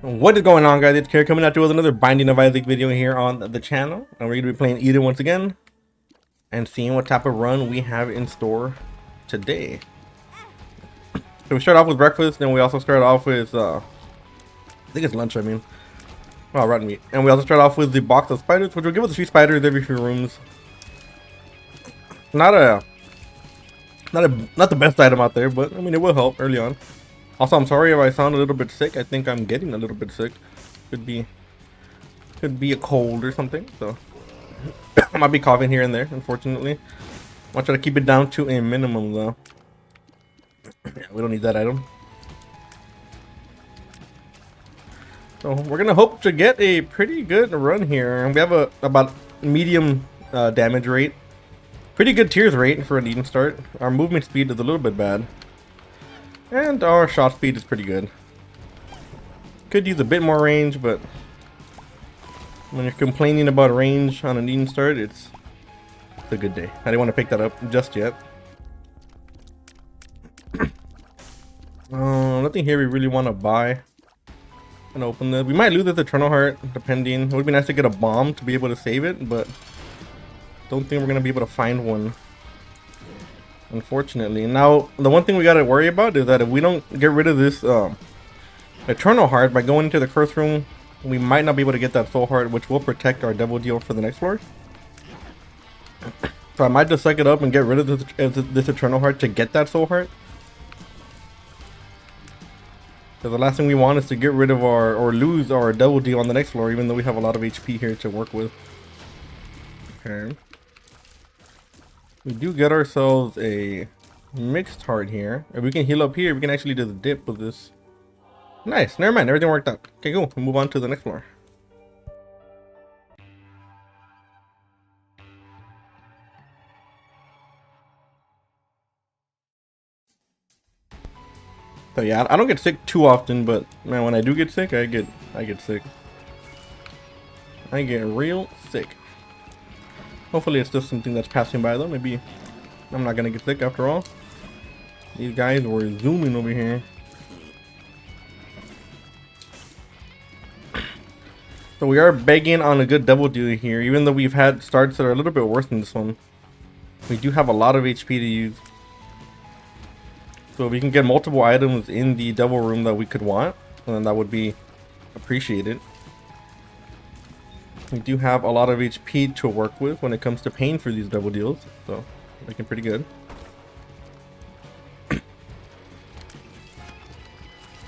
What is going on, guys? It's Kerry coming at you with another Binding of Isaac video here on the channel, and we're going to be playing Eden once again and seeing what type of run we have in store today. So we start off with breakfast, then we also start off with I think it's lunch. Well, rotten meat, and we also start off with the box of spiders, which will give us a few spiders every few rooms. Not the best item out there, but I mean it will help early on. Also, I'm sorry if I sound a little bit sick. I think I'm getting a little bit sick. Could be a cold or something. So I might be coughing here and there, unfortunately. I'll try to keep it down to a minimum though. Yeah, we don't need that item. So we're gonna hope to get a pretty good run here. We have about medium damage rate. Pretty good tears rate for an Eden start. Our movement speed is a little bit bad. And our shot speed is pretty good. Could use a bit more range, but when you're complaining about range on an Eden start, it's a good day. I didn't want to pick that up just yet. Nothing here we really want to buy. And open this. We might lose this Eternal Heart, depending. It would be nice to get a bomb to be able to save it, but don't think we're going to be able to find one, unfortunately. Now, the one thing we got to worry about is that if we don't get rid of this Eternal Heart by going into the curse room, we might not be able to get that Soul Heart, which will protect our Devil Deal for the next floor. So I might just suck it up and get rid of this Eternal Heart to get that Soul Heart. So the last thing we want is to get rid of or lose our Devil Deal on the next floor, even though we have a lot of HP here to work with. Okay. We do get ourselves a mixed heart here. If we can heal up here, we can actually do the dip with this. Nice, never mind, everything worked out. Okay, cool, we'll move on to the next floor. So yeah, I don't get sick too often, but man, when I do get sick, I get sick. I get real sick. Hopefully it's just something that's passing by though. Maybe I'm not gonna get sick after all. These guys were zooming over here. So we are begging on a good Devil Deal here, even though we've had starts that are a little bit worse than this one. We do have a lot of HP to use. So if we can get multiple items in the Devil Room that we could want, then that would be appreciated. We do have a lot of HP to work with when it comes to paying for these Devil Deals, so looking pretty good.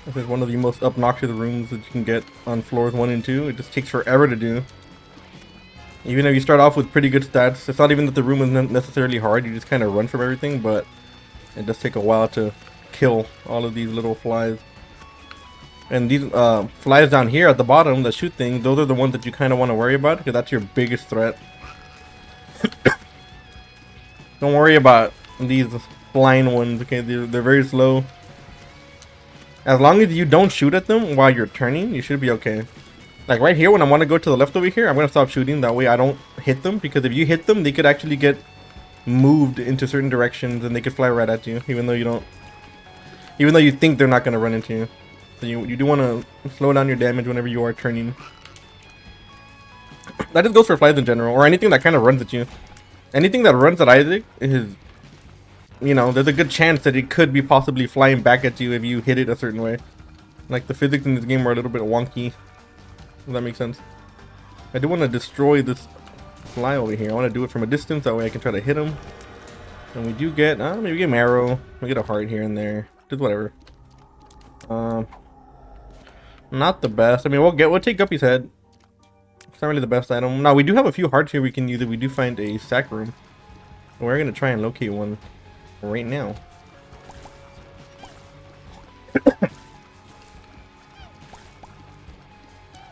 This is one of the most obnoxious rooms that you can get on floors 1 and 2. It just takes forever to do. Even if you start off with pretty good stats, it's not even that the room is necessarily hard, you just kind of run from everything, but it does take a while to kill all of these little flies. And these flies down here at the bottom that shoot things, those are the ones that you kind of want to worry about, because that's your biggest threat. Don't worry about these flying ones, okay? They're very slow. As long as you don't shoot at them while you're turning, you should be okay. Like right here, when I want to go to the left over here, I'm going to stop shooting. That way I don't hit them, because if you hit them, they could actually get moved into certain directions and they could fly right at you, even though you think they're not going to run into you. So you do want to slow down your damage whenever you are turning. That just goes for flies in general, or anything that kind of runs at you. Anything that runs at Isaac is, you know, there's a good chance that it could be possibly flying back at you if you hit it a certain way. Like the physics in this game are a little bit wonky, if that makes sense. I do want to destroy this fly over here. I want to do it from a distance, that way I can try to hit him. And we do get, maybe we get marrow, we get a heart here and there, just whatever. Not the best. I mean, we'll take Guppy's head. It's not really the best item. Now we do have a few hearts here we can use if we do find a sack room. We're gonna try and locate one right now.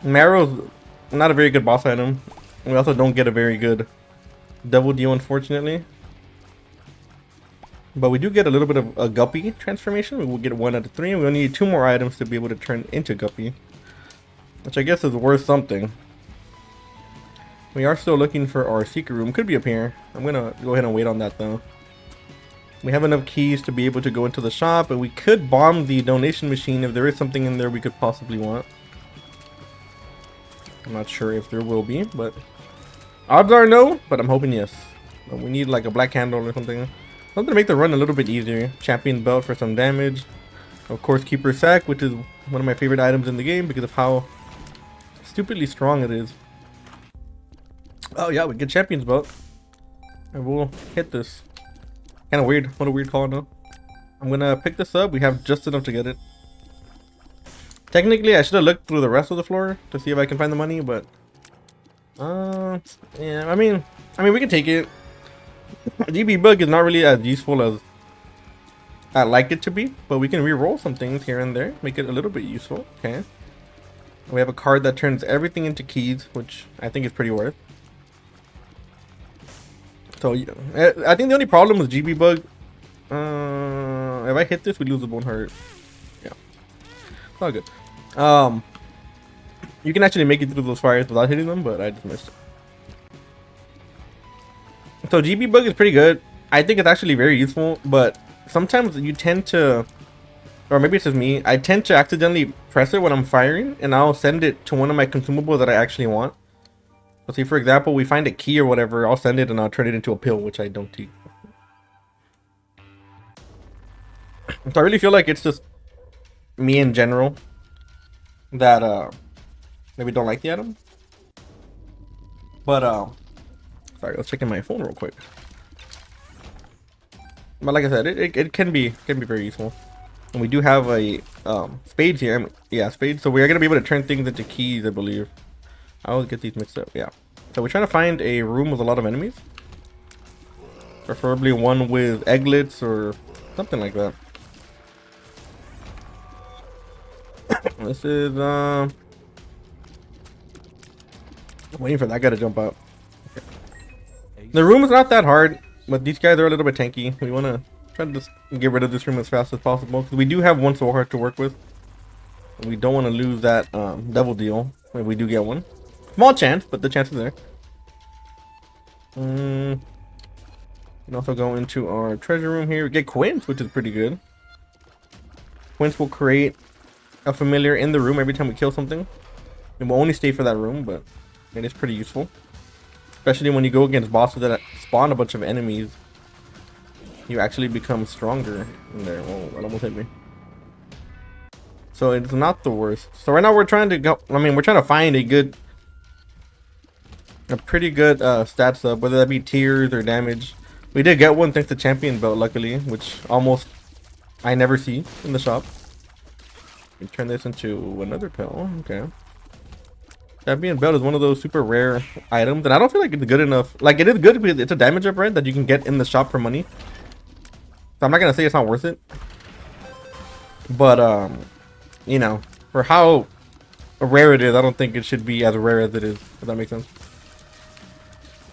Marrow's not a very good boss item. We also don't get a very good Devil Deal, unfortunately. But we do get a little bit of a Guppy transformation. We will get 1 out of 3, and we'll need 2 more items to be able to turn into Guppy, which I guess is worth something. We are still looking for our secret room. Could be up here. I'm gonna go ahead and wait on that though. We have enough keys to be able to go into the shop, and we could bomb the donation machine if there is something in there we could possibly want. I'm not sure if there will be, but odds are no, but I'm hoping yes. But we need like a black candle or something. Something to make the run a little bit easier. Champion belt for some damage. Of course, Keeper Sack, which is one of my favorite items in the game because of how stupidly strong it is. Oh yeah, we get Champion's belt. And we'll hit this. Kind of weird. What a weird call, no? I'm gonna pick this up. We have just enough to get it. Technically, I should have looked through the rest of the floor to see if I can find the money, but yeah, I mean, we can take it. GB bug is not really as useful as I'd like it to be, but we can re-roll some things here and there, make it a little bit useful. Okay. We have a card that turns everything into keys, which I think is pretty worth. So yeah, I think the only problem with GB bug, if I hit this, we lose the bone heart. Yeah, it's all good. You can actually make it through those fires without hitting them, but I just missed it. So GB bug is pretty good. I think it's actually very useful, but sometimes you tend to, or maybe it's just me, I tend to accidentally press it when I'm firing, and I'll send it to one of my consumables that I actually want. So see, for example, we find a key or whatever, I'll send it and I'll turn it into a pill, which I don't take. So I really feel like it's just me in general that maybe don't like the item. But sorry, let's check in my phone real quick. But like I said, it can be very useful. And we do have a spades here. Yeah, spades. So we are gonna be able to turn things into keys, I believe. I always get these mixed up. Yeah. So we're trying to find a room with a lot of enemies. Preferably one with egglets or something like that. This is waiting for that guy to jump out. Okay. The room is not that hard, but these guys are a little bit tanky. We want to try to just get rid of this room as fast as possible because we do have one soul heart to work with. We don't want to lose that devil deal if we do get one. Small chance, but the chance is there. We can also go into our treasure room here. We get Quince, which is pretty good. Quince will create a familiar in the room every time we kill something. It will only stay for that room, but it is pretty useful. Especially when you go against bosses that spawn a bunch of enemies. You actually become stronger in there. Oh, that almost hit me. So it's not the worst. So right now we're trying to go, we're trying to find a pretty good stats up, whether that be tiers or damage. We did get one thanks to champion belt, luckily, which almost I never see in the shop. We turn this into another pill. Okay. Champion belt is one of those super rare items, and I don't feel like it's good enough. Like, it is good because it's a damage up, right, that you can get in the shop for money. So I'm not gonna say it's not worth it, but you know, for how rare it is, I don't think it should be as rare as it is, if that makes sense.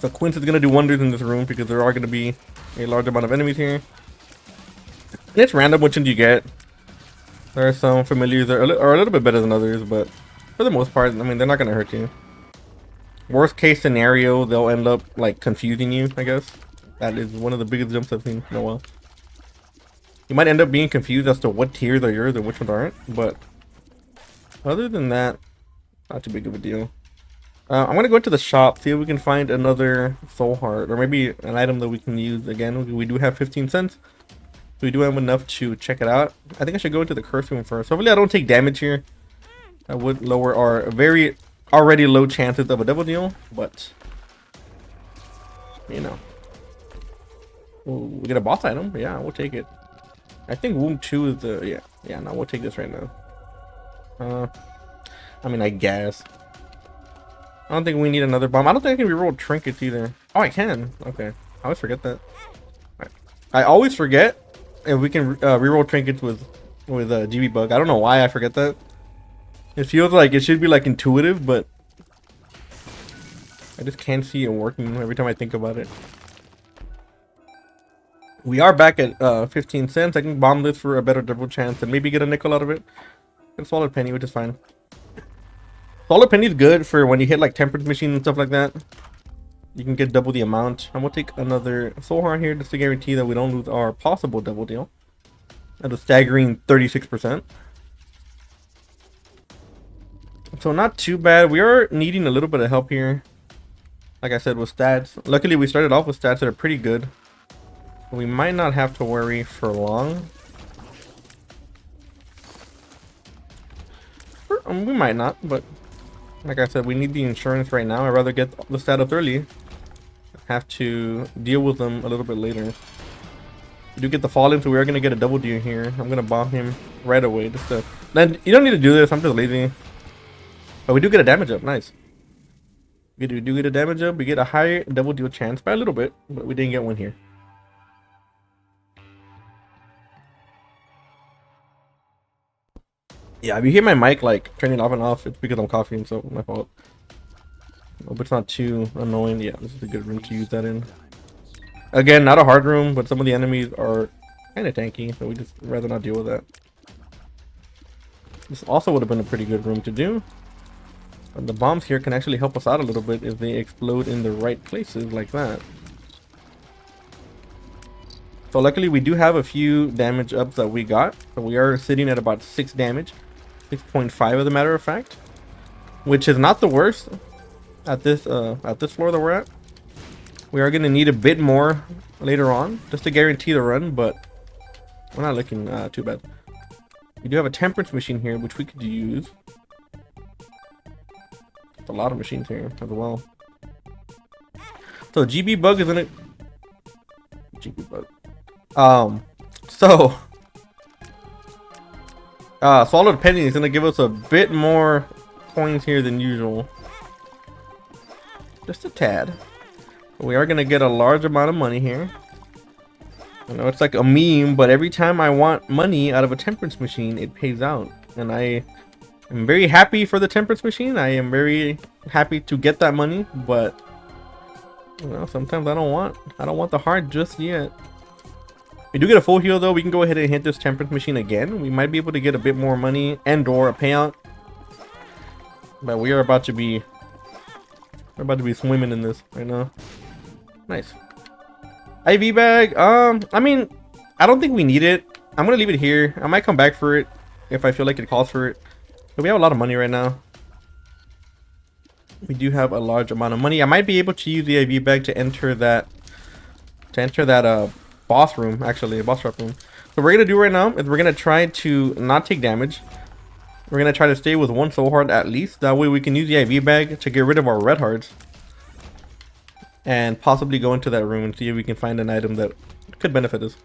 So Quince is going to do wonders in this room because there are going to be a large amount of enemies here. And it's random which ones you get. There are some familiars that are a little bit better than others, but for the most part, they're not going to hurt you. Worst case scenario, they'll end up like confusing you, I guess. That is one of the biggest jumps I've seen in a while. You might end up being confused as to what tiers are yours and which ones aren't, but other than that, not too big of a deal. I'm going to go into the shop, see if we can find another soul heart, or maybe an item that we can use again. We do have 15 cents. We do have enough to check it out. I think I should go into the curse room first. Hopefully I don't take damage here. That would lower our very already low chances of a double deal, but you know. Ooh, we get a boss item. Yeah, we'll take it. I think Womb 2 is the... Yeah, no, we'll take this right now. I guess. I don't think we need another bomb. I don't think I can reroll trinkets either. Oh, I can. Okay. I always forget that. Right. I always forget if we can reroll trinkets with GB bug. I don't know why I forget that. It feels like it should be like intuitive, but I just can't see it working every time I think about it. We are back at 15 cents. I can bomb this for a better double chance and maybe get a nickel out of it. Get a solid penny, which is fine. Solid penny is good for when you hit like temperance machine and stuff like that. You can get double the amount. I'm gonna take another soul heart here just to guarantee that we don't lose our possible double deal at a staggering 36%. So So not too bad. We are needing a little bit of help here. Like I said, with stats. Luckily, we started off with stats that are pretty good. We might not have to worry for long. We might not, but like I said, we need the insurance right now. I'd rather get the stat up early. Have to deal with them a little bit later. We do get the fall in, so we are going to get a double deer here. I'm going to bomb him right away. Just to... Then you don't need to do this. I'm just lazy. But we do get a damage up. Nice. We do get a damage up. We get a higher double deal chance by a little bit, but we didn't get one here. Yeah, if you hear my mic like turning off and off, it's because I'm coughing, so my fault. Hope it's not too annoying. Yeah, this is a good room to use that in. Again, not a hard room, but some of the enemies are kind of tanky, so we just rather not deal with that. This also would have been a pretty good room to do. And the bombs here can actually help us out a little bit if they explode in the right places like that. So luckily we do have a few damage ups that we got. So we are sitting at about 6 damage. 6.5 as a matter of fact. Which is not the worst at this floor that we're at. We are going to need a bit more later on just to guarantee the run, but we're not looking too bad. We do have a temperance machine here, which we could use. A lot of machines here as well. So GB bug is in it. GB bug. Swallowed penny is gonna give us a bit more coins here than usual. Just a tad. We are gonna get a large amount of money here. I know it's like a meme, but every time I want money out of a temperance machine, it pays out, and I'm very happy for the temperance machine. I am very happy to get that money, but you know, sometimes I don't want the heart just yet. We do get a full heal though. We can go ahead and hit this temperance machine again. We might be able to get a bit more money and or a payout. But we are about to be swimming in this right now. Nice. IV bag. I mean, I don't think we need it. I'm gonna leave it here. I might come back for it if I feel like it calls for it. But we have a lot of money right now. We do have a large amount of money. I might be able to use the IV bag to enter that boss room, actually, a boss trap room. So what we're gonna do right now is we're gonna try to not take damage. We're gonna try to stay with 1 soul heart at least. That way we can use the IV bag to get rid of our red hearts. And possibly go into that room and see if we can find an item that could benefit us.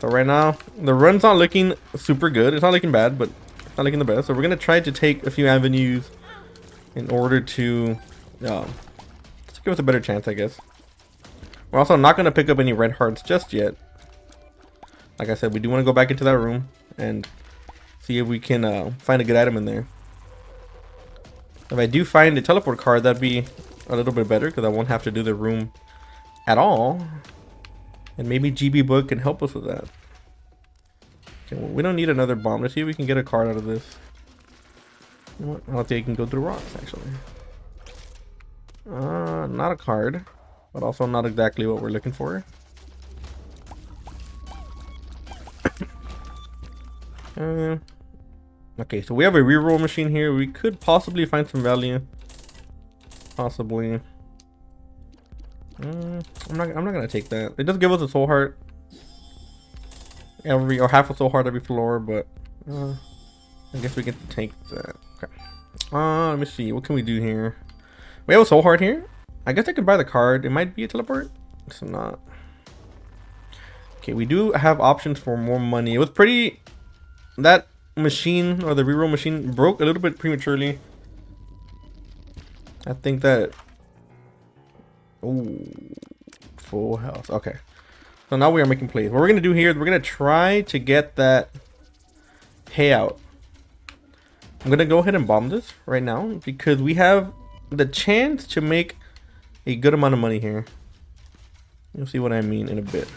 So right now, the run's not looking super good. It's not looking bad, but not looking the best. So we're gonna try to take a few avenues in order to just give us a better chance, I guess. We're also not gonna pick up any red hearts just yet. Like I said, we do want to go back into that room and see if we can find a good item in there. If I do find a teleport card, that'd be a little bit better because I won't have to do the room at all. And maybe GB Book can help us with that. Okay, well, we don't need another bomb. Let's see if we can get a card out of this. You know what? I don't think I can go through rocks, actually. Not a card, but also not exactly what we're looking for. Okay, so we have a reroll machine here. We could possibly find some value. Possibly. I'm not gonna take that. It does give us a soul heart or half a soul heart every floor, but I guess we can take that. Okay. Let me see. What can we do here? We have a soul heart here. I guess I could buy the card. It might be a teleport. It's not. Okay, we do have options for more money. It was pretty. That machine or the reroll machine broke a little bit prematurely. I think that. Ooh, full health. Okay, so now we are making plays. What we're gonna do here is we're gonna try to get that payout. I'm gonna go ahead and bomb this right now because we have the chance to make a good amount of money here. You'll see what I mean in a bit.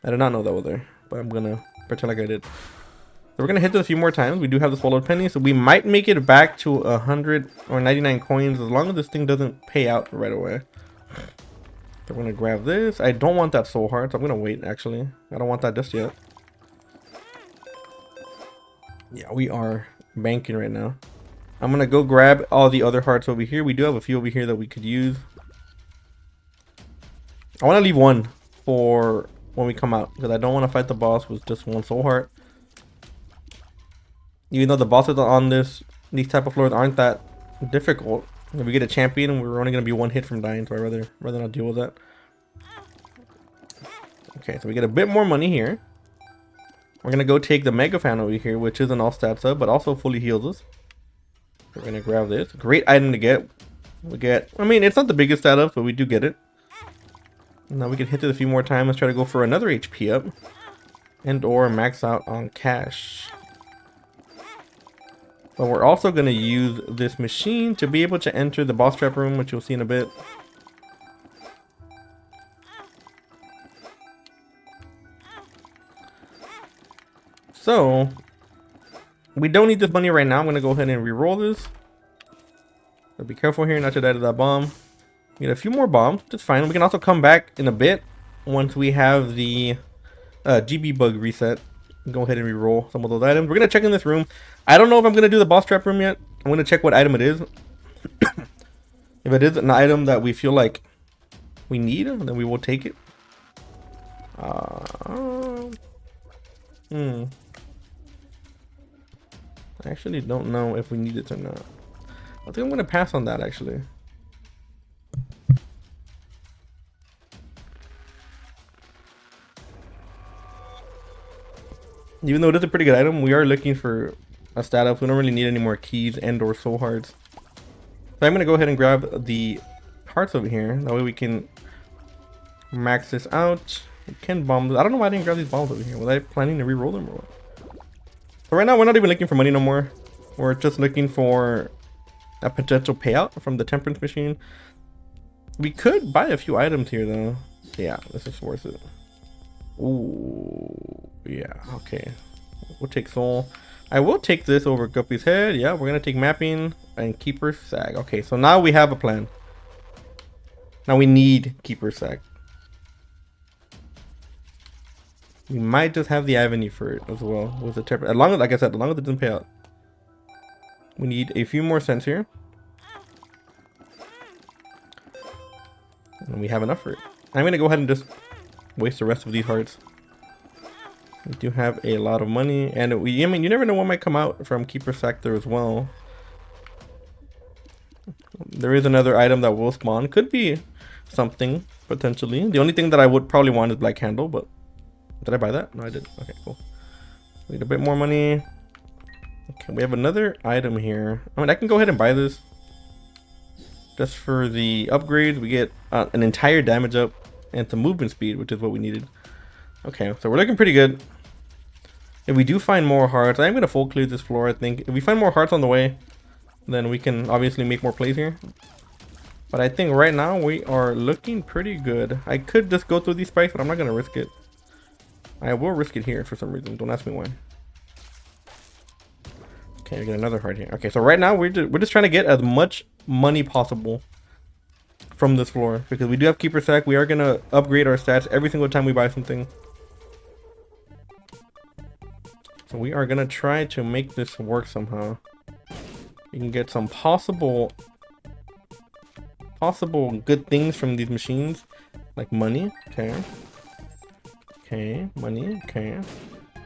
I did not know that was there, but I'm gonna pretend like I did. So we're gonna hit this a few more times. We do have the swallowed penny, so we might make it back to 100 or 99 coins as long as this thing doesn't pay out right away. So we're gonna grab this. I don't want that soul heart, so I'm gonna wait. Actually, I don't want that just yet. Yeah, we are banking right now. I'm gonna go grab all the other hearts over here. We do have a few over here that we could use. I want to leave one for when we come out, because I don't want to fight the boss with just one soul heart. Even though the bosses on these type of floors aren't that difficult. If we get a champion, we're only gonna be one hit from dying, so I'd rather not deal with that. Okay, so we get a bit more money here. We're gonna go take the Mega Fan over here, which isn't all stats up, but also fully heals us. We're gonna grab this. Great item to get. We get, I mean, it's not the biggest stat up, but we do get it. Now we can hit it a few more times. Let's try to go for another HP up, and or max out on cash. But we're also going to use this machine to be able to enter the boss trap room, which you'll see in a bit. So, we don't need this money right now. I'm going to go ahead and re-roll this. But be careful here not to die to that bomb. We get a few more bombs. That's fine. We can also come back in a bit once we have the GB bug reset. Go ahead and re-roll some of those items. We're going to check in this room. I don't know if I'm going to do the boss trap room yet. I'm going to check what item it is. If it is an item that we feel like we need, then we will take it. I actually don't know if we need it or not. I think I'm going to pass on that, actually. Even though it is a pretty good item, we are looking for a stat up. We don't really need any more keys and or soul hearts. So I'm going to go ahead and grab the hearts over here. That way we can max this out. We can bomb this. I don't know why I didn't grab these bombs over here. Was I planning to re-roll them or what? But right now we're not even looking for money no more. We're just looking for a potential payout from the temperance machine. We could buy a few items here though. Yeah, this is worth it. Ooh, yeah, okay. We'll take soul. I will take this over Guppy's head. Yeah, we're gonna take mapping and Keeper's Sag. Okay, so now we have a plan. Now we need Keeper's Sag. We might just have the avenue for it as well with the temper. As long as, like I said, as long as it doesn't pay out. We need a few more cents here. And we have enough for it. I'm gonna go ahead and just waste the rest of these hearts. We do have a lot of money, and I mean, you never know what might come out from Keeper's Sector as well. There is another item that will spawn. Could be something, potentially. The only thing that I would probably want is Black Candle, but did I buy that? No, I didn't. Okay, cool. We need a bit more money. Okay, we have another item here. I mean, I can go ahead and buy this. Just for the upgrades, we get an entire damage up and some movement speed, which is what we needed. Okay, so we're looking pretty good. If we do find more hearts, I'm going to full clear this floor, I think. If we find more hearts on the way, then we can obviously make more plays here. But I think right now we are looking pretty good. I could just go through these spikes, but I'm not going to risk it. I will risk it here for some reason. Don't ask me why. Okay, we get another heart here. Okay, so right now we're just trying to get as much money possible from this floor, because we do have Keeper Sack. We are going to upgrade our stats every single time we buy something. So we are going to try to make this work somehow. We can get some possible good things from these machines, like money. Okay. Okay, money. Okay. And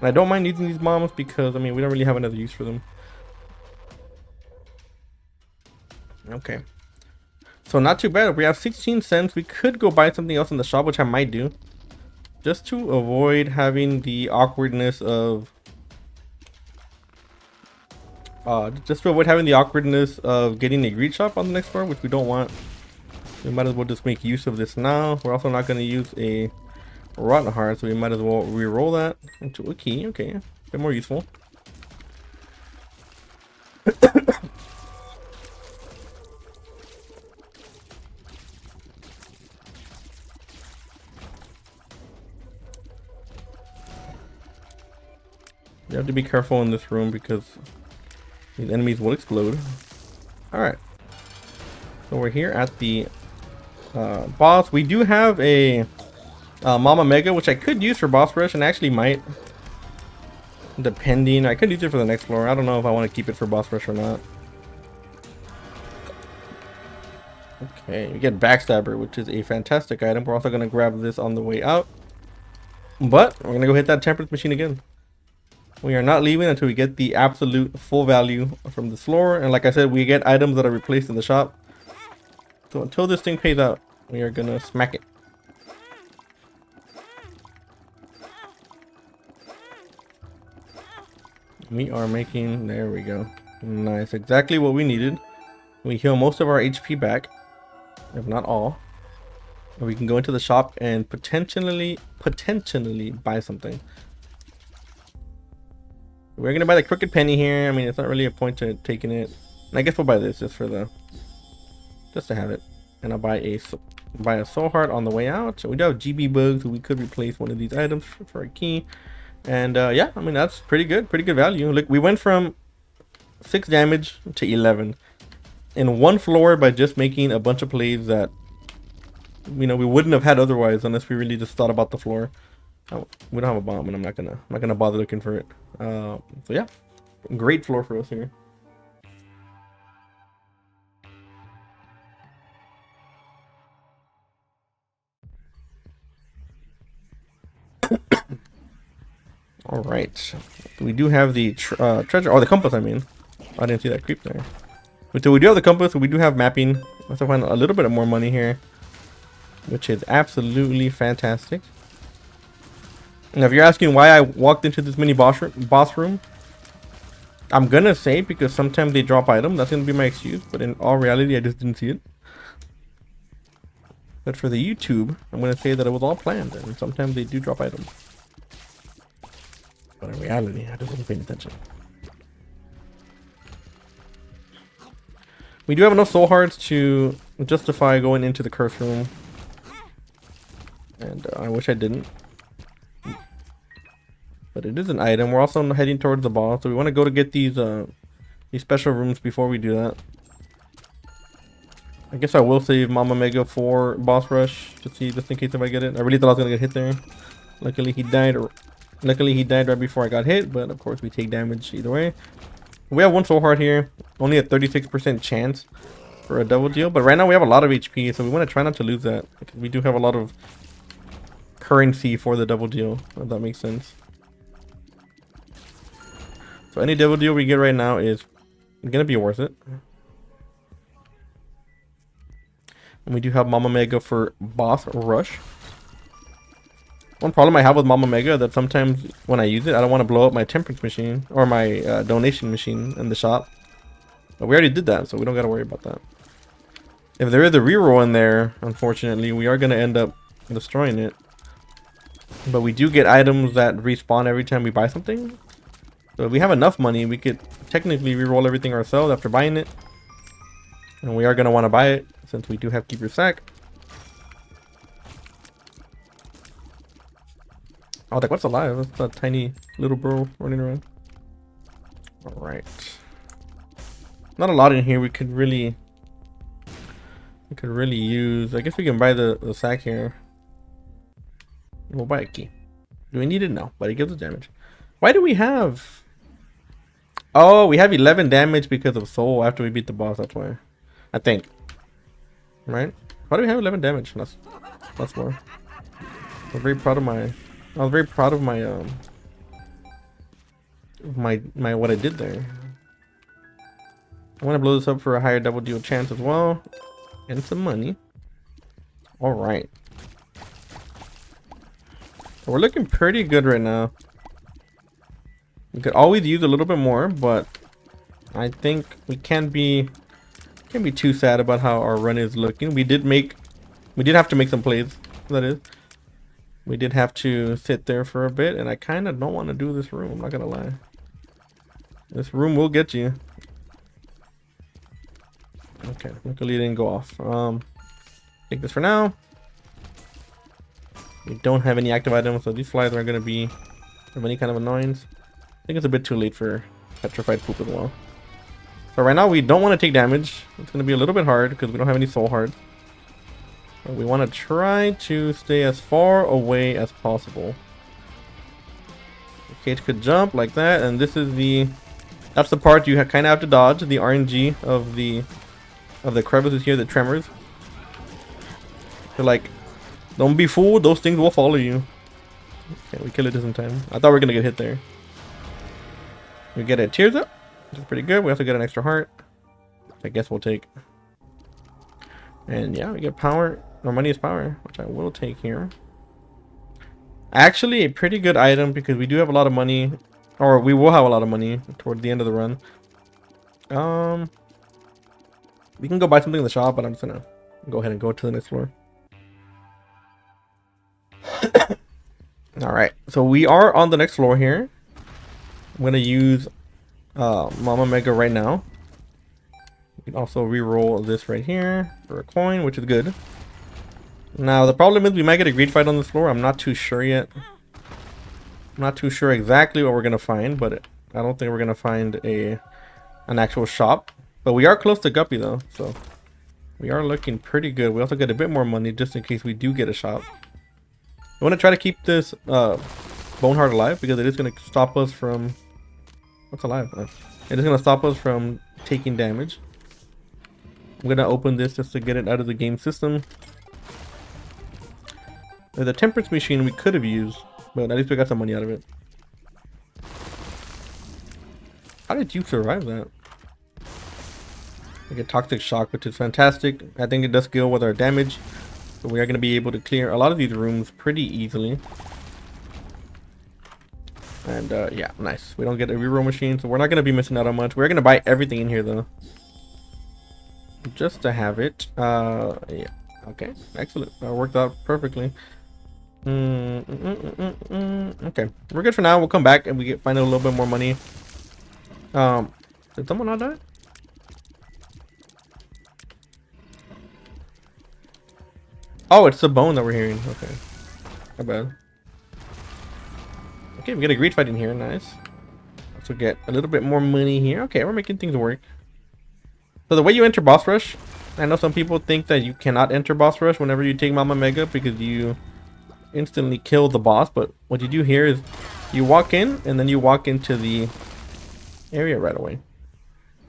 I don't mind using these bombs because, I mean, we don't really have another use for them. Okay. So not too bad. We have 16 cents. We could go buy something else in the shop, which I might do, just to avoid having the awkwardness of getting a greed shop on the next floor, which we don't want. We might as well just make use of this now. We're also not going to use a rotten heart, so we might as well re-roll that into a key. Okay, a bit more useful. You have to be careful in this room because these enemies will explode. Alright. So we're here at the boss. We do have a Mama Mega, which I could use for boss rush, and actually might. Depending. I could use it for the next floor. I don't know if I want to keep it for boss rush or not. Okay, we get Backstabber, which is a fantastic item. We're also going to grab this on the way out. But we're going to go hit that temperance machine again. We are not leaving until we get the absolute full value from this floor. And like I said, we get items that are replaced in the shop. So until this thing pays out, we are going to smack it. We are making, there we go. Nice, exactly what we needed. We heal most of our HP back, if not all. And we can go into the shop and potentially buy something. We're gonna buy the crooked penny here. I mean, it's not really a point to taking it. And I guess we'll buy this just for the, just to have it. And I'll buy a soul heart on the way out. So we do have GB bugs, so we could replace one of these items for a key. And yeah, I mean, that's pretty good value. Look, we went from 6 damage to 11 in one floor by just making a bunch of plays that, you know, we wouldn't have had otherwise unless we really just thought about the floor. Oh, we don't have a bomb, and I'm not gonna bother looking for it. So yeah, great floor for us here. All right, we do have the treasure, or the compass. I mean, I didn't see that creep there. So we do have the compass. We do have mapping. Let's find a little bit of more money here, which is absolutely fantastic. Now, if you're asking why I walked into this mini boss room, I'm gonna say because sometimes they drop items. That's gonna be my excuse. But in all reality, I just didn't see it. But for the YouTube, I'm gonna say that it was all planned, and sometimes they do drop items. But in reality, I just wasn't paying attention. We do have enough soul hearts to justify going into the curse room. And I wish I didn't. But it is an item. We're also heading towards the boss, so we want to go to get these special rooms before we do that. I guess I will save Mama Mega for boss rush to see, just in case if I get it. I really thought I was gonna get hit there. Luckily he died. Luckily he died right before I got hit, but of course we take damage either way. We have one soul heart here, only a 36% chance for a double deal, but right now we have a lot of HP, so we want to try not to lose that because we do have a lot of currency for the double deal, if that makes sense. So any double deal we get right now is gonna be worth it. And we do have Mama Mega for boss rush. One problem I have with Mama Mega that sometimes when I use it, I don't want to blow up my temperance machine or my donation machine in the shop. But we already did that, so we don't got to worry about that. If there is a reroll in there, unfortunately, we are going to end up destroying it. But we do get items that respawn every time we buy something. So if we have enough money, we could technically reroll everything ourselves after buying it. And we are going to want to buy it since we do have Keeper Sack. Oh, like, what's alive? That's a tiny little bro running around. Alright. Not a lot in here we could really use. I guess we can buy the sack here. We'll buy a key. Do we need it? No, but it gives us damage. Why do we have... Oh, we have 11 damage because of soul after we beat the boss, that's why. I think. Right? Why do we have 11 damage? That's more. I'm very proud of my... I was very proud of my what I did there. I want to blow this up for a higher double deal chance as well, and some money. All right, so we're looking pretty good right now. We could always use a little bit more, but I think we can't be too sad about how our run is looking. We did have to make some plays. That is. We did have to sit there for a bit, and I kind of don't want to do this room. I'm not gonna lie. This room will get you. Okay, luckily it didn't go off. Take this for now. We don't have any active items, so these flies aren't gonna be of any kind of annoyance. I think it's a bit too late for petrified poop as well. So right now we don't want to take damage. It's gonna be a little bit hard because we don't have any soul hearts. We want to try to stay as far away as possible. The cage could jump like that, and this is that's the part you kind of have to dodge. The RNG of the crevices here, the tremors. They're like, don't be fooled, those things will follow you. Okay, we kill it this in time. I thought we were gonna get hit there. We get a tears up, which is pretty good. We also get an extra heart. I guess we'll take. And yeah, we get power. Our money is power, which I will take here. Actually, a pretty good item because we do have a lot of money, or we will have a lot of money toward the end of the run. We can go buy something in the shop, but I'm just gonna go ahead and go to the next floor. All right, so we are on the next floor here. I'm gonna use Mama Mega right now. We can also re-roll this right here for a coin, which is good. Now the problem is we might get a greed fight on this floor. I'm not too sure yet. I'm not too sure exactly what we're gonna find, but I don't think we're gonna find an actual shop. But we are close to Guppy though, so we are looking pretty good. We also get a bit more money just in case we do get a shop. I want to try to keep this Boneheart alive because it is going to stop us from... What's alive? It is going to stop us from taking damage. I'm going to open this just to get it out of the game system. There's a temperance machine we could have used, but at least we got some money out of it. How did you survive that? We get toxic shock, which is fantastic. I think it does scale with our damage. So we are going to be able to clear a lot of these rooms pretty easily. And yeah, nice. We don't get a reroll machine, so we're not going to be missing out on much. We're going to buy everything in here though, just to have it. Yeah, okay, excellent. That worked out perfectly. Okay, we're good for now. We'll come back and we find a little bit more money. Did someone not die? Oh, it's the bone that we're hearing. Okay, not bad. Okay, we get a greed fight in here. Nice. Also get a little bit more money here. Okay, we're making things work. So the way you enter boss rush, I know some people think that you cannot enter boss rush whenever you take Mama Mega because you instantly kill the boss. But what you do here is you walk in and then you walk into the area right away.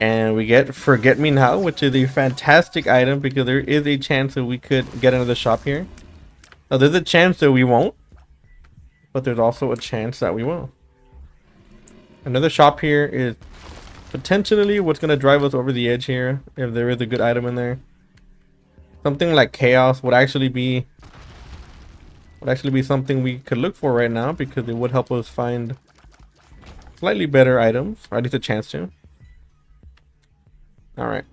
And we get Forget Me Now, which is a fantastic item because there is a chance that we could get another shop here. Now there's a chance that we won't, but there's also a chance that we will. Another shop here is potentially what's going to drive us over the edge here if there is a good item in there. Something like Chaos would actually be something we could look for right now because it would help us find slightly better items, or at least a chance to. All right,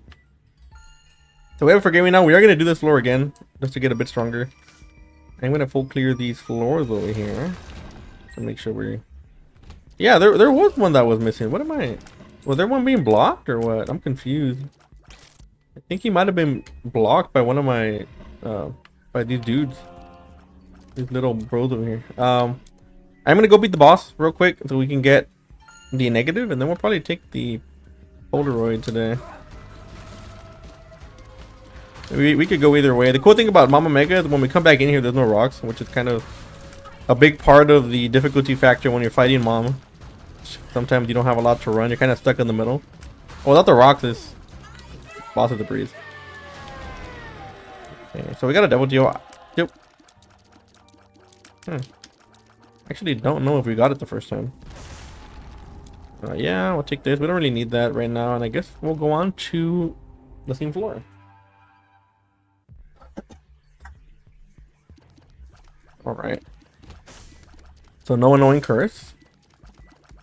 so we have Forget Me Now. We are going to do this floor again just to get a bit stronger. I'm going to full clear these floors over here to make sure we're... Yeah, there was one that was missing. What am I... Was there one being blocked or what? I'm confused. I think he might have been blocked by one of my... by these dudes. These little bros over here. I'm going to go beat the boss real quick so we can get the negative, and then we'll probably take the Polaroid today. We could go either way. The cool thing about Mama Mega is when we come back in here, there's no rocks, which is kind of a big part of the difficulty factor when you're fighting Mom. Sometimes you don't have a lot to run. You're kind of stuck in the middle. Oh, without the rocks, this boss is a breeze. Okay, so we got a double deal. Yep. Actually, don't know if we got it the first time. Yeah, we'll take this. We don't really need that right now, and I guess we'll go on to the same floor. All right. So no annoying curse.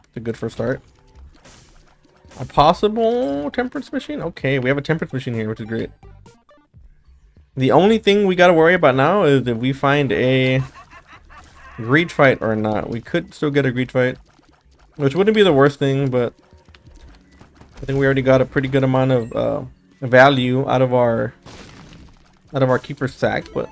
It's a good first start. A possible temperance machine. Okay, we have a temperance machine here, which is great. The only thing we got to worry about now is if we find a greed fight or not. We could still get a greed fight, which wouldn't be the worst thing, but I think we already got a pretty good amount of value out of our keeper sack. But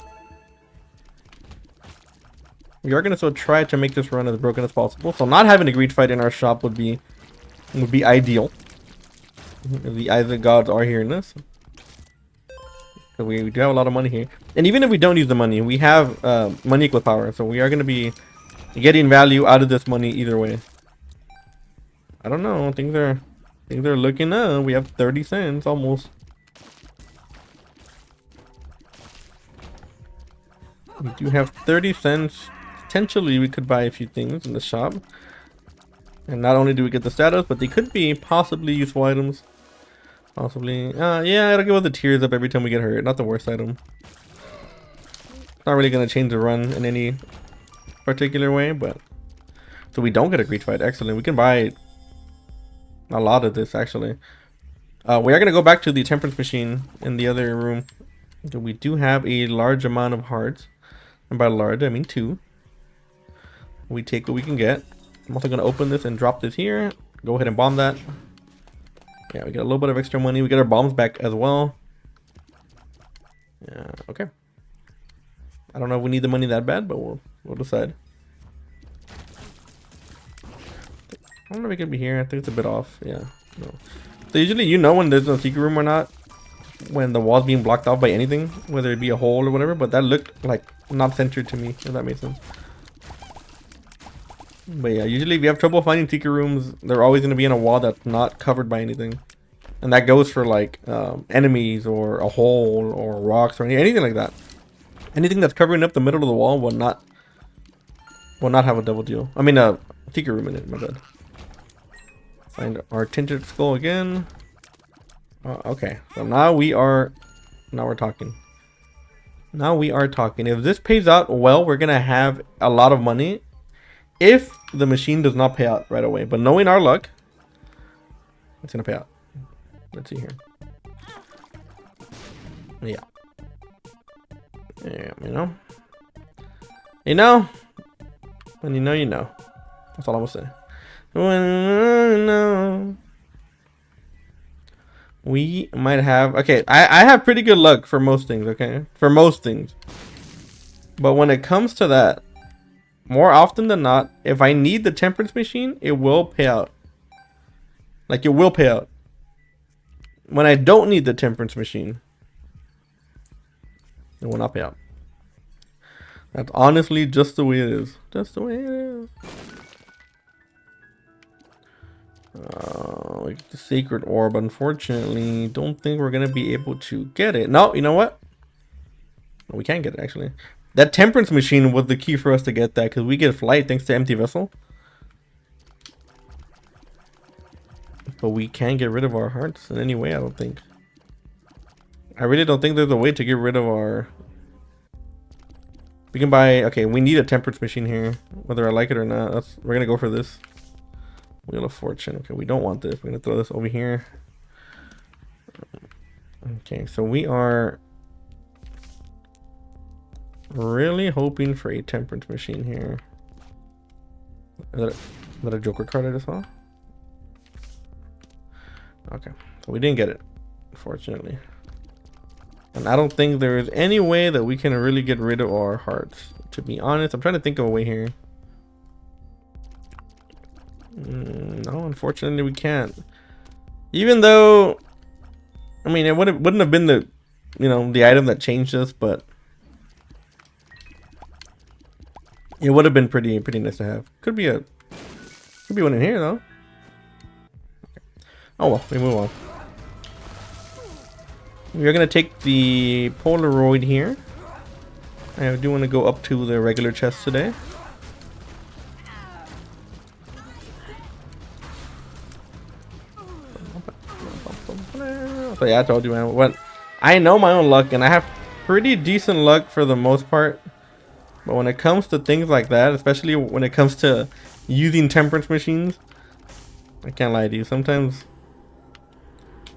we are gonna still try to make this run as broken as possible. So not having a greed fight in our shop would be ideal. If the eyes of gods are hearing this. So we do have a lot of money here, and even if we don't use the money, we have money equals power. So we are gonna be getting value out of this money either way. I don't know. Things are looking up. We have 30 cents almost. We do have 30 cents. Potentially, we could buy a few things in the shop. And not only do we get the status, but they could be possibly useful items. Possibly. Yeah, it'll give us the tears up every time we get hurt. Not the worst item. Not really going to change the run in any particular way, but... So we don't get a great fight. Excellent. We can buy a lot of this, actually. We are going to go back to the temperance machine in the other room. We do have a large amount of hearts. And by large, I mean 2. We take what we can get. I'm also going to open this and drop this here. Go ahead and bomb that. Yeah, we get a little bit of extra money. We get our bombs back as well. Yeah, okay. I don't know if we need the money that bad, but we'll decide. I don't know if it could be here. I think it's a bit off. Yeah. No. So usually you know when there's no secret room or not. When the wall's being blocked off by anything. Whether it be a hole or whatever. But that looked like not centered to me. If that makes sense. But yeah, usually if you have trouble finding secret rooms, they're always going to be in a wall that's not covered by anything. And that goes for like enemies or a hole or rocks or anything like that. Anything that's covering up the middle of the wall will not have a double deal. I mean a secret room in it, my bad. Find our tinted skull again. Okay, so now we're talking. Now we are talking. If this pays out well, we're gonna have a lot of money. If the machine does not pay out right away, but knowing our luck, it's gonna pay out. Let's see here. Yeah. Yeah, you know. When you know. That's all I will say. When know. We might have. Okay, I have pretty good luck for most things. Okay, for most things. But when it comes to that, more often than not, if I need the temperance machine, it will pay out. Like, it will pay out. When I don't need the temperance machine, it will not pay out. That's honestly just the way it is. Just the way it is. Like the sacred orb, unfortunately, don't think we're going to be able to get it. No, you know what? We can get it, actually. That temperance machine was the key for us to get that, because we get flight thanks to empty vessel. But we can't get rid of our hearts in any way, I don't think. I really don't think there's a way to get rid of our... We can buy... Okay, we need a temperance machine here, whether I like it or not. We're going to go for this. Wheel of Fortune. Okay, we don't want this. We're going to throw this over here. Okay, so we are... really hoping for a temperance machine here. Is that a Joker card I just saw? Okay, so we didn't get it, unfortunately. And I don't think there is any way that we can really get rid of our hearts. To be honest, I'm trying to think of a way here. No, unfortunately we can't. Even though, I mean, it wouldn't have been the, the item that changed us, but it would have been pretty nice to have. Could be one in here though. Oh well, we move on. We're gonna take the Polaroid here. I do want to go up to the regular chest today. So yeah, I told you, man. What I know my own luck, and I have pretty decent luck for the most part. But when it comes to things like that, especially when it comes to using temperance machines, I can't lie to you. Sometimes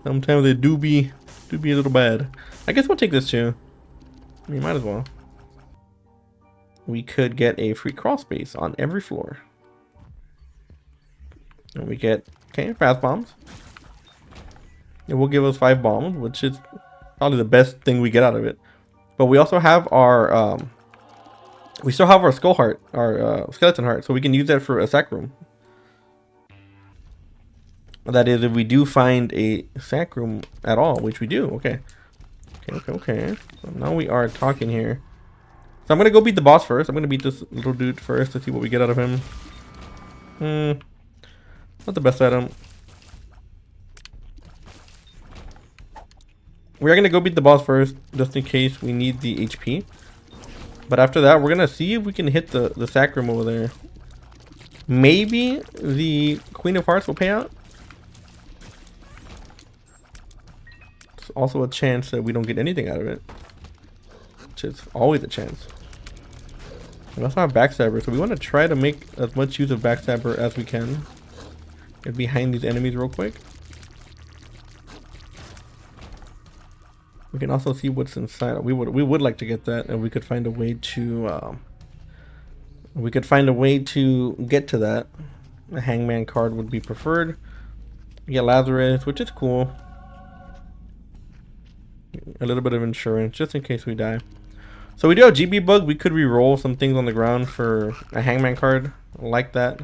they do be a little bad. I guess we'll take this too. I mean, might as well. We could get a free crawl space on every floor. And we get, fast bombs. It will give us 5 bombs, which is probably the best thing we get out of it. But we also have our, we still have our skull heart, our skeleton heart, so we can use that for a sack room. That is, if we do find a sack room at all, which we do. Okay. So now we are talking here. So I'm going to go beat the boss first. I'm going to beat this little dude first to see what we get out of him. Not the best item. We are going to go beat the boss first, just in case we need the HP. But after that, we're gonna see if we can hit the sack room over there. Maybe the Queen of Hearts will pay out. It's also a chance that we don't get anything out of it, which is always a chance. We also have Backstabber, so we want to try to make as much use of Backstabber as we can. Get behind these enemies real quick. We can also see what's inside. We would like to get that, and we could find a way to get to that. A Hangman card would be preferred. We get Lazarus, which is cool. A little bit of insurance just in case we die. So we do have GB bug. We could re-roll some things on the ground for a Hangman card like that.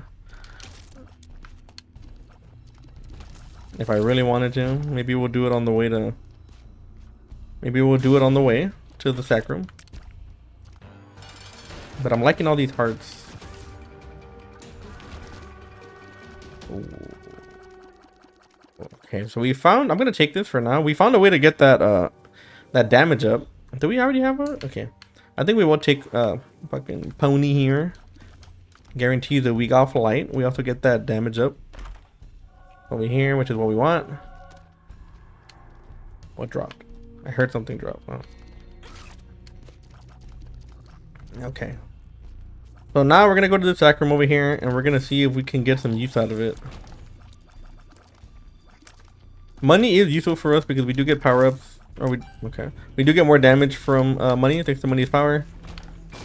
If I really wanted to, maybe we'll do it on the way to. Maybe we'll do it on the way to the sack room. But I'm liking all these hearts. Ooh. Okay, so we found. I'm gonna take this for now. We found a way to get that that damage up. Do we already have a? Okay, I think we will take fucking pony here. Guarantees a week off light. We also get that damage up over here, which is what we want. What dropped? I heard something drop. Oh. Okay. So now we're gonna go to the sack room over here, and we're gonna see if we can get some use out of it. Money is useful for us because we do get power-ups. We do get more damage from money thanks to money's power.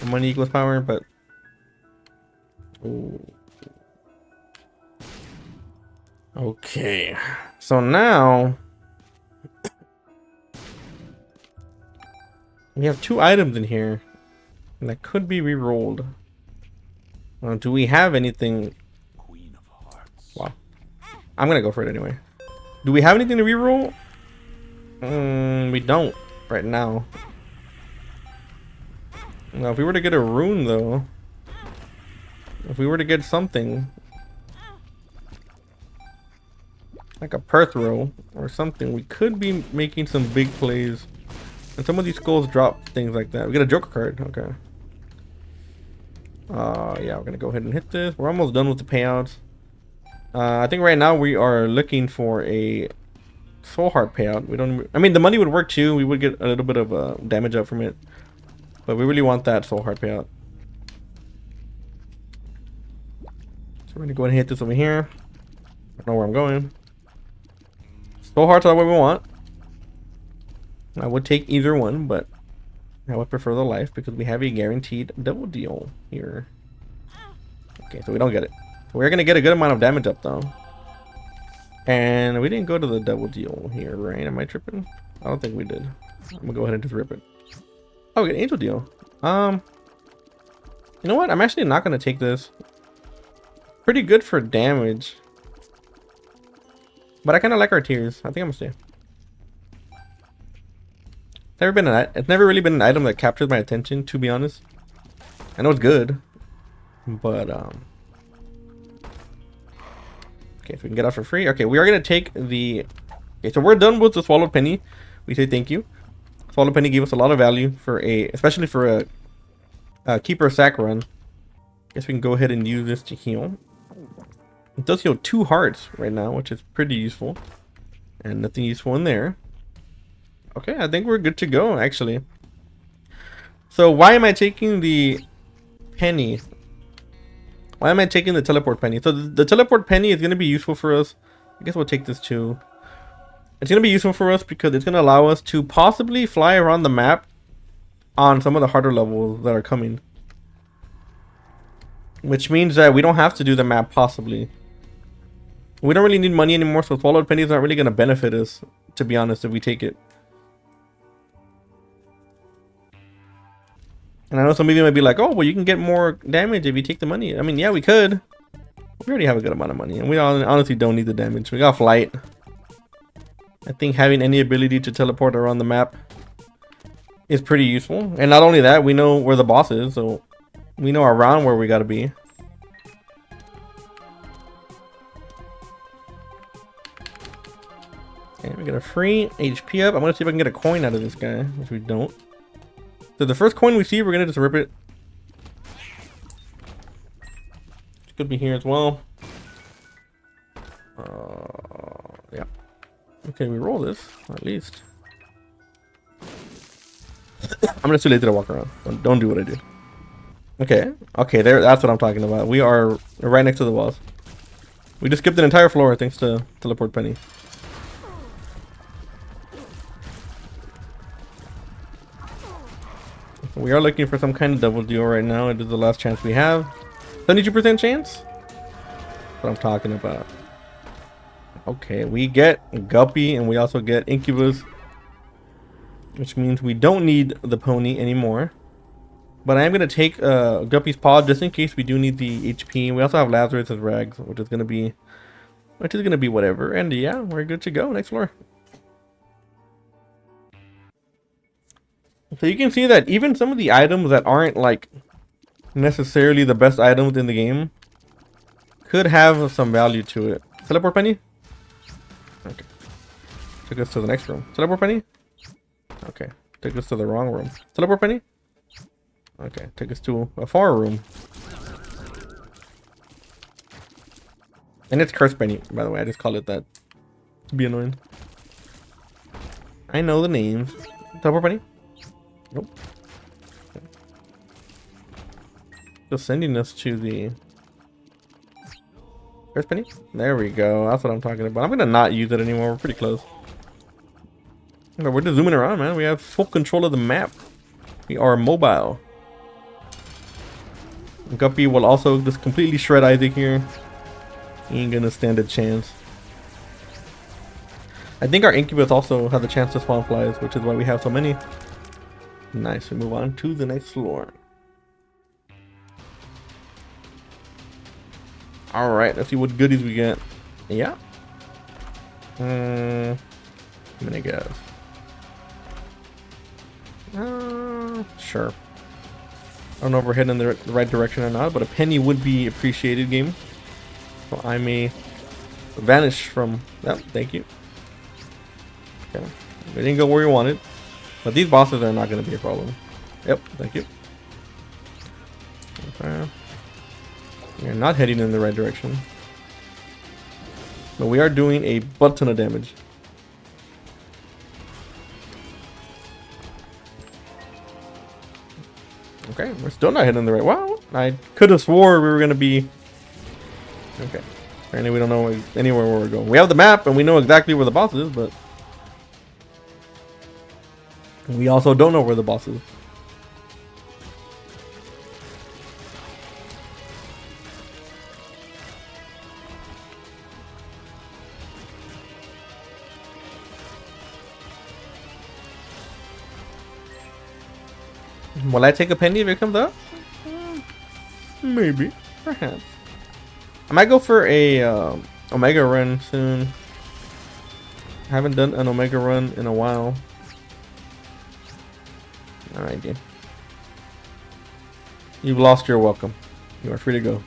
Money equals power, but ooh. Okay. So now we have 2 items in here that could be re-rolled. Do we have anything? Queen of Hearts. Wow. I'm gonna go for it anyway. Do we have anything to re-roll? We don't right now. Now, if we were to get a rune, though, if we were to get something like a Perthrow or something, we could be making some big plays. And some of these skulls drop things like that. We get a Joker card. Okay. Yeah, we're gonna go ahead and hit this. We're almost done with the payouts. I think right now we are looking for a Soul Heart payout. We don't. I mean, the money would work too. We would get a little bit of damage up from it, but we really want that Soul Heart payout. So we're gonna go ahead and hit this over here. I don't know where I'm going. Soul Hearts are what we want. I would take either one, but I would prefer the life because we have a guaranteed double deal here. Okay, so we don't get it. So we're gonna get a good amount of damage up though. And we didn't go to the double deal here, right? Am I tripping? I don't think we did. I'm gonna go ahead and just rip it. Oh, we get angel deal. You know what? I'm actually not gonna take this. Pretty good for damage. But I kinda like our tears. I think I'm gonna stay. It's never really been an item that captures my attention, to be honest. I know it's good, but okay, so we can get out for free. Okay, we are gonna take the. Okay, so we're done with the swallowed penny. We say thank you. Swallowed penny gave us a lot of value for especially for a keeper sack run. Guess we can go ahead and use this to heal. It does heal 2 hearts right now, which is pretty useful, and nothing useful in there. Okay, I think we're good to go, actually. So why am I taking the penny? Why am I taking the teleport penny? So the teleport penny is going to be useful for us. I guess we'll take this too. It's going to be useful for us because it's going to allow us to possibly fly around the map on some of the harder levels that are coming. Which means that we don't have to do the map possibly. We don't really need money anymore, so swallowed penny is not really going to benefit us, to be honest, if we take it. And I know some of you might be like, oh, well, you can get more damage if you take the money. I mean, yeah, we could. We already have a good amount of money. And we honestly don't need the damage. We got flight. I think having any ability to teleport around the map is pretty useful. And not only that, we know where the boss is. So we know around where we got to be. Okay, we get a free HP up. I'm going to see if I can get a coin out of this guy, which we don't. So the first coin we see, we're gonna just rip it. It could be here as well. Yeah. Okay, we roll this at least. I'm just too lazy to walk around. Don't do what I do. Okay. Okay, there. That's what I'm talking about. We are right next to the walls. We just skipped an entire floor thanks to Teleport Penny. We are looking for some kind of double deal right now. It is the last chance we have. 72% chance? That's what I'm talking about. Okay, we get Guppy and we also get Incubus, which means we don't need the pony anymore. But I am going to take Guppy's paw just in case we do need the HP. We also have Lazarus as rags, which is going to be whatever. And yeah, we're good to go. Next floor. So you can see that even some of the items that aren't like necessarily the best items in the game could have some value to it. Teleport Penny? Okay. Took us to the next room. Teleport Penny? Okay. Took us to the wrong room. Teleport Penny? Okay. Took us to a far room. And it's Curse Penny, by the way. I just call it that to be annoying. I know the names. Teleport Penny? Nope. Okay. Just sending us to the Curse Penny? There we go. That's what I'm talking about. I'm gonna not use it anymore. We're pretty close. But we're just zooming around, man. We have full control of the map. We are mobile. Guppy will also just completely shred Isaac here. He ain't gonna stand a chance. I think our Incubus also has a chance to spawn flies, which is why we have so many. Nice. We move on to the next floor. Alright, let's see what goodies we get. Yeah. I'm gonna guess. Sure. I don't know if we're heading in the right direction or not, but a penny would be appreciated, game. So I may vanish from that. Thank you. Okay. We didn't go where we wanted, but these bosses are not going to be a problem. Yep. Thank you. Okay. We're not heading in the right direction, but we are doing a butt ton of damage. Okay, we're still not heading the right. Wow, I could have swore we were gonna be. Okay, apparently we don't know anywhere where we're going. We have the map and we know exactly where the boss is, but we also don't know where the boss is. Will I take a penny if it comes up? Maybe. Perhaps. I might go for a Omega run soon. I haven't done an Omega run in a while. Alright, dude. You've lost your welcome. You are free to go.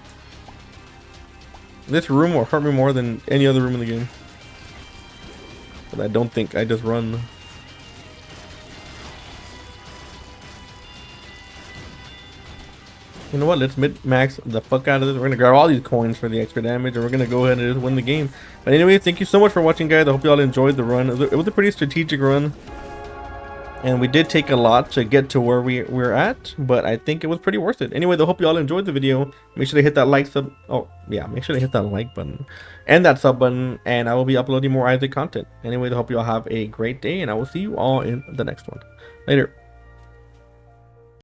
This room will hurt me more than any other room in the game. But I don't think I just run. You know what? Let's mid-max the fuck out of this. We're going to grab all these coins for the extra damage, and we're going to go ahead and just win the game. But anyway, thank you so much for watching, guys. I hope you all enjoyed the run. It was a pretty strategic run. And we did take a lot to get to where we're at, but I think it was pretty worth it. Anyway, I hope you all enjoyed the video. Make sure to hit that like, sub. Oh, yeah. Make sure to hit that like button and that sub button, and I will be uploading more Isaac content. Anyway, I hope you all have a great day, and I will see you all in the next one. Later.